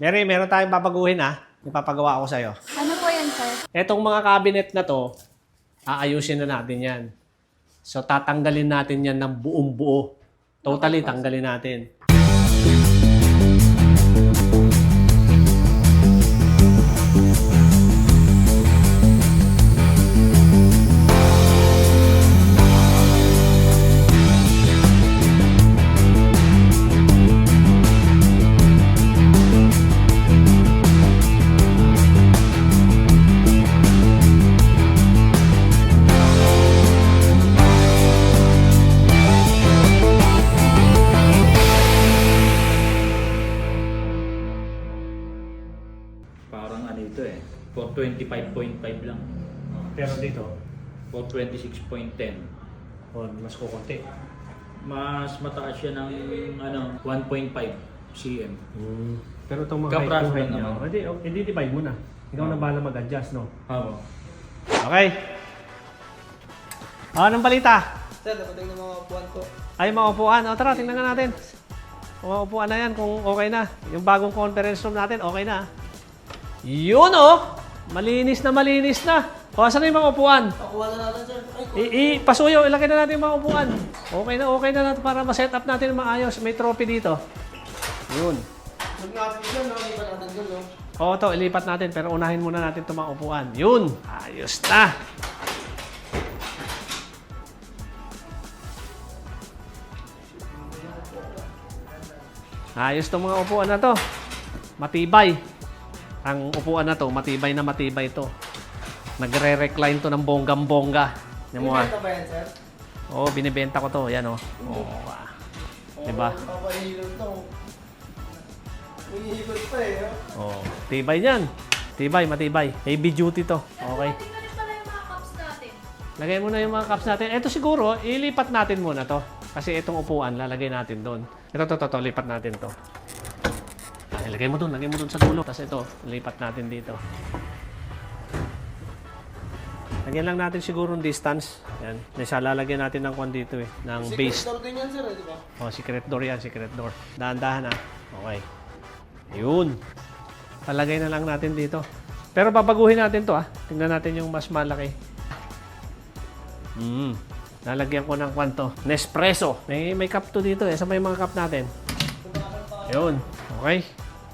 Mary, meron tayong babaguhin ha. Ipapagawa ako sa'yo. Ano po yan, sir? Etong mga cabinet na to, aayusin na natin yan. So, tatanggalin natin yan ng buong buo. Totally, tanggalin natin. Parang ano ito eh, 425.5 lang. Pero dito, 426.10. mas kukunti. Mas mataas siya ng ano, 1.5 cm. Pero itong mga Kapras height lang niya, naman. hindi divide mo na. Ikaw na bahala mag-adjust, no? Oo. Okay. Anong balita? Sir, dapating ng mga upuan ko. Ay, mga upuan. O tara, tingnan nga natin. Mga upuan na yan kung okay na. Yung bagong conference room natin, okay na. Yun oh! Malinis na malinis na. O, saan na yung mga upuan? Pakuha na natin, sir. Ay, Pasuyo, ilagay na natin yung mga upuan. Okay na natin para ma-set up natin maayos. May trophy dito. Yun. huwag natin dyan, nakalipan natin dun, no? O, ito, ilipat natin. Pero unahin muna natin itong mga upuan. Yun! Ayos na! Ayos itong mga upuan na to. Matibay. Ang upuan na to, matibay na matibay to. Nagre-recline to ng bonggam-bongga. Yan mo ah. Binibenta ba yan, sir? Oo, binibenta ko to. Yan oh. Oo. Diba? Papahilot to. Hihilot pa eh, no? Oo. Tibay yan. Tibay, matibay. Heavy duty to. Okay. Tingnan rin pala yung mga cups natin. Lagay mo na yung mga cups natin. Ito siguro, ilipat natin muna to. Kasi itong upuan, lalagay natin doon. Ito, lipat natin to. Lagay mo doon sa dulo. Tapos ito, lipat natin dito. Lagyan lang natin siguro ng distance. Yan. Nasa lalagyan natin ng kwan dito eh. Ng base. Secret door din yan, sir, di ba? Oh, secret door yan, secret door. Dahan-dahan ha. Okay. Yun. Palagay na lang natin dito. Pero babaguhin natin to Tingnan natin yung mas malaki. Lalagyan ko ng kwanto. Nespresso. May cup to dito eh. Saan ba yung mga cup natin? Yun. Okay.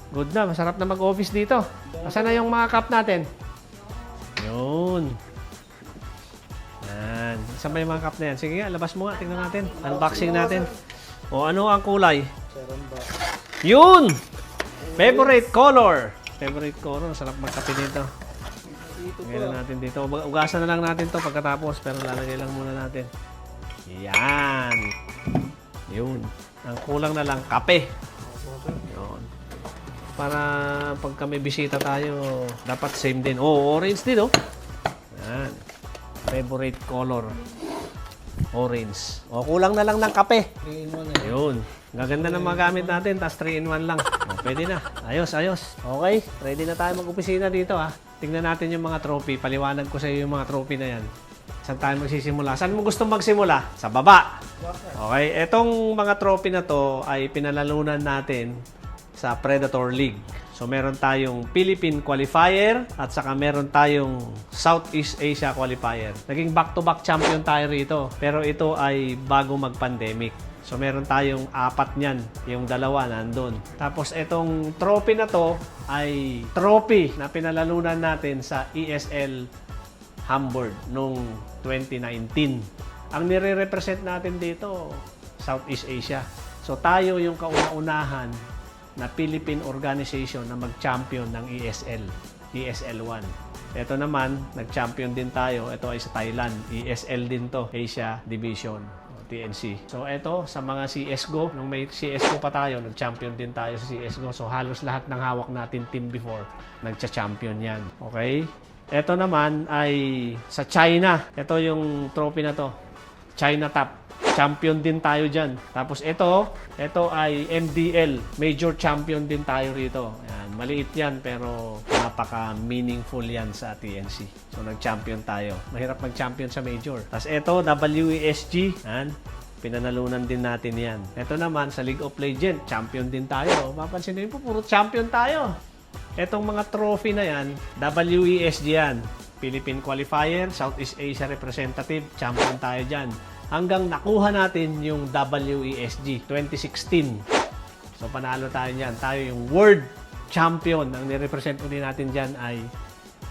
Good na. Masarap na mag-office dito. Saan na yung mga cup natin? Yun. Yan. Saan ba yung mga cup na yan? Sige nga, labas mo nga. Tingnan natin. Unboxing natin. O ano ang kulay? Seron ba? Yun! Favorite color. Favorite color. Sarap magkape dito. Dito po. Lagyan natin dito. Ugasan na lang natin to pagkatapos. Pero lalagay lang muna natin. Yan. Yun. Ang kulang na lang, kape. Yun. Para pag kami bisita tayo, dapat same din. Oh, orange din, oh. Yan. Favorite color. Orange. O, kulang na lang ng kape. 3-in-1 eh. Yun. Gaganda ng mga gamit natin, tapos 3-in-1 lang. O, pwede na. Ayos. Okay, ready na tayo mag-opisina dito Tingnan natin yung mga trophy. Paliwanag ko sa iyo yung mga trophy na yan. Saan tayo magsisimula? Saan mo gusto magsimula? Sa baba. Okay, etong mga trophy na to ay pinalalunan natin sa Predator League. So meron tayong Philippine Qualifier at saka meron tayong Southeast Asia Qualifier. Naging back-to-back champion tayo rito. Pero ito ay bago mag-pandemic. So meron tayong 4 niyan. Yung 2 nandun. Tapos itong trophy na to ay trophy na pinalalunan natin sa ESL Hamburg noong 2019. Ang nire-represent natin dito, Southeast Asia. So tayo yung kauna-unahan na Philippine organization na mag-champion ng ESL, ESL 1. Ito naman, nag-champion din tayo. Ito ay sa Thailand. ESL din to, Asia Division, TNC. So ito, sa mga CSGO, nung may CSGO pa tayo, nag-champion din tayo sa CSGO. So halos lahat ng hawak natin team before, nag-champion yan. Okay? Ito naman ay sa China. Ito yung trophy na to. China Top. Champion din tayo dyan. Tapos ito ay MDL. Major champion din tayo rito. Ayan, maliit yan pero napaka-meaningful yan sa TNC. So nag-champion tayo. Mahirap mag-champion sa major. Tapos ito, WESG. Ayan. Pinanalunan din natin yan. Ito naman, sa League of Legends, champion din tayo. Mapansin nyo po, puro champion tayo. Etong mga trophy na yan, WESG yan. Philippine Qualifier, Southeast Asia Representative, champion tayo dyan. Hanggang nakuha natin yung WESG 2016. So panalo tayo dyan. Tayo yung world champion. Ang nirepresent ulit natin dyan ay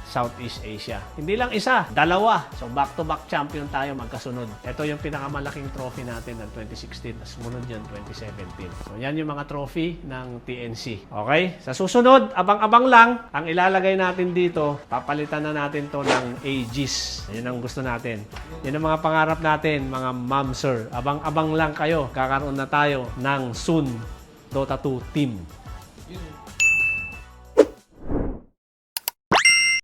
Southeast Asia. Hindi lang isa, dalawa. So back-to-back champion tayo magkasunod. Ito yung pinakamalaking trophy natin ng 2016. Tapos sumunod yun, 2017. So yan yung mga trophy ng TNC. Okay? Sa susunod, abang-abang lang. Ang ilalagay natin dito, papalitan na natin to ng Aegis. Yun ang gusto natin. Yan ang mga pangarap natin, mga ma'am sir. Abang-abang lang kayo. Kakaroon na tayo ng soon Dota 2 team.